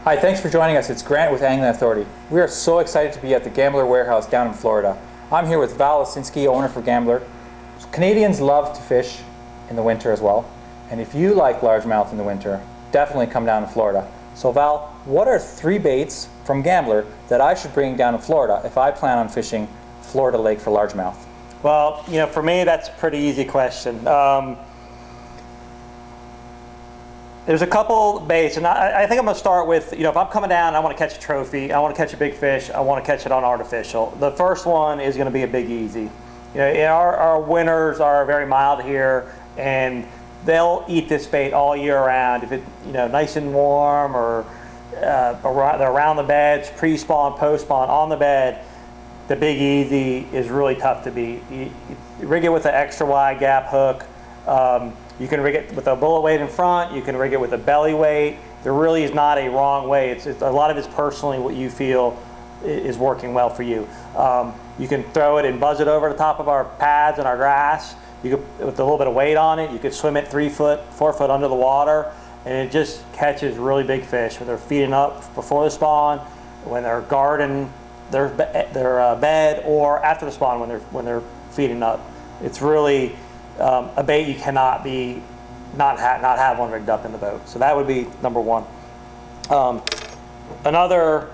Hi, thanks for joining us. It's Grant with Angling Authority. We are so excited to be at the Gambler Warehouse down in Florida. I'm here with Val Osinski, owner for Gambler. Canadians love to fish in the winter as well. And if you like largemouth in the winter, definitely come down to Florida. So Val, what are 3 baits from Gambler that I should bring down to Florida if I plan on fishing Florida Lake for largemouth? Well, for me, that's a pretty easy question. There's a couple baits, and I think I'm going to start with, if I'm coming down, I want to catch a trophy, I want to catch a big fish, I want to catch it on artificial. The first one is going to be a Big Easy. Our winters are very mild here, and they'll eat this bait all year round. If it's nice and warm, or they're around the beds, pre-spawn, post-spawn, on the bed, the Big Easy is really tough to beat. You rig it with an extra wide gap hook. You can rig it with a bullet weight in front. You can rig it with a belly weight. There really is not a wrong way. It's a lot of it's personally what you feel is working well for you. You can throw it and buzz it over the top of our pads and our grass. You could, with a little bit of weight on it, you could swim it 3 foot, 4 foot under the water, and it just catches really big fish when they're feeding up before the spawn, when they're guarding their bed, or after the spawn when they're feeding up. It's really a bait you cannot not have one rigged up in the boat. So that would be number one. Another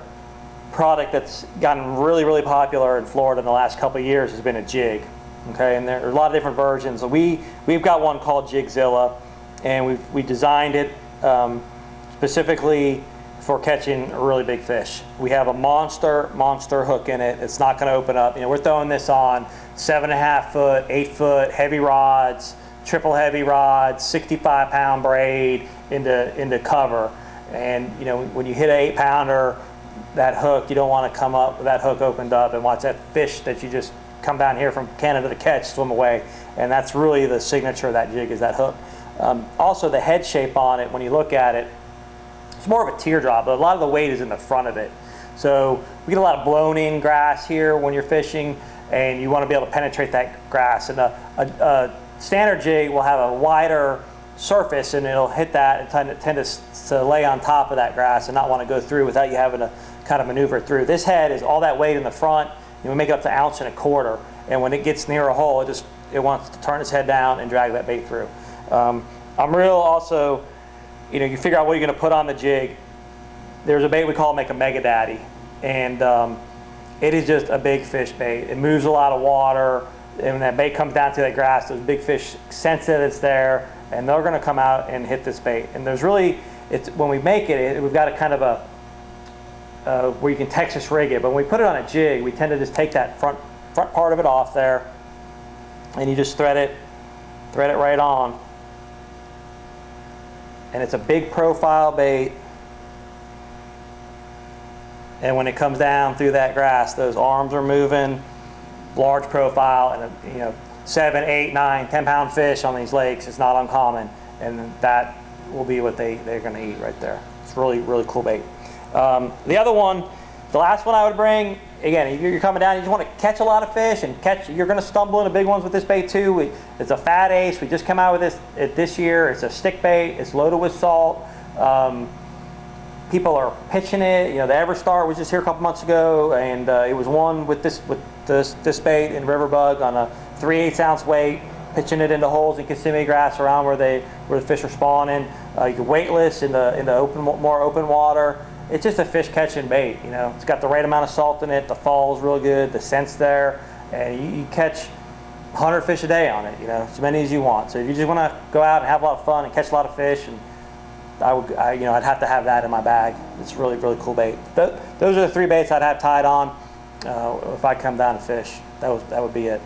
product that's gotten really popular in Florida in the last couple of years has been a jig. Okay, and there are a lot of different versions. We've got one called Jigzilla, and we designed it specifically for catching a really big fish. We have a monster hook in it. It's not going to open up. We're throwing this on 7.5 foot, 8 foot heavy rods, triple heavy rods, 65-pound braid into cover. And when you hit an 8-pounder, that hook, you don't want to come up with that hook opened up and watch that fish that you just come down here from Canada to catch swim away. And that's really the signature of that jig, is that hook. Also, the head shape on it, when you look at it, it's more of a teardrop, but a lot of the weight is in the front of it. So we get a lot of blown in grass here when you're fishing, and you want to be able to penetrate that grass. And a standard jig will have a wider surface, and it'll hit that and tend to lay on top of that grass and not want to go through without you having to kind of maneuver through. This head is all that weight in the front. We make it up to 1.25 ounces, and when it gets near a hole, it wants to turn its head down and drag that bait through. I'm real also, you figure out what you're going to put on the jig. There's a bait we call Make a Mega Daddy, and it is just a big fish bait. It moves a lot of water, and when that bait comes down to that grass, those big fish sense that it's there, and they're going to come out and hit this bait. And there's really, when we make it, we've got a kind of a where you can Texas rig it, but when we put it on a jig, we tend to just take that front part of it off there, and you just thread it right on. And it's a big profile bait, and when it comes down through that grass, those arms are moving, large profile, and 7, 8, 9, 10-pound fish on these lakes is not uncommon, and that will be what they're going to eat right there. It's really cool bait. The other one, the last one I would bring, again, you're coming down, you just want to catch a lot of fish, and you're going to stumble into big ones with this bait too. It's a Phat Ace. We just came out with this year. It's a stick bait. It's loaded with salt. People are pitching it. The Everstar was just here a couple months ago, and it was one with this bait in Riverbug on a 3/8 ounce weight, pitching it into holes in Kissimmee grass around where the fish are spawning. You can weightless in the more open water. It's just a fish catching bait. It's got the right amount of salt in it. The fall is real good. The scent's there, and you catch 100 fish a day on it. As many as you want. So if you just want to go out and have a lot of fun and catch a lot of fish, and I'd have to have that in my bag. It's really cool bait. Those are the 3 baits I'd have tied on if I come down to fish. That would be it.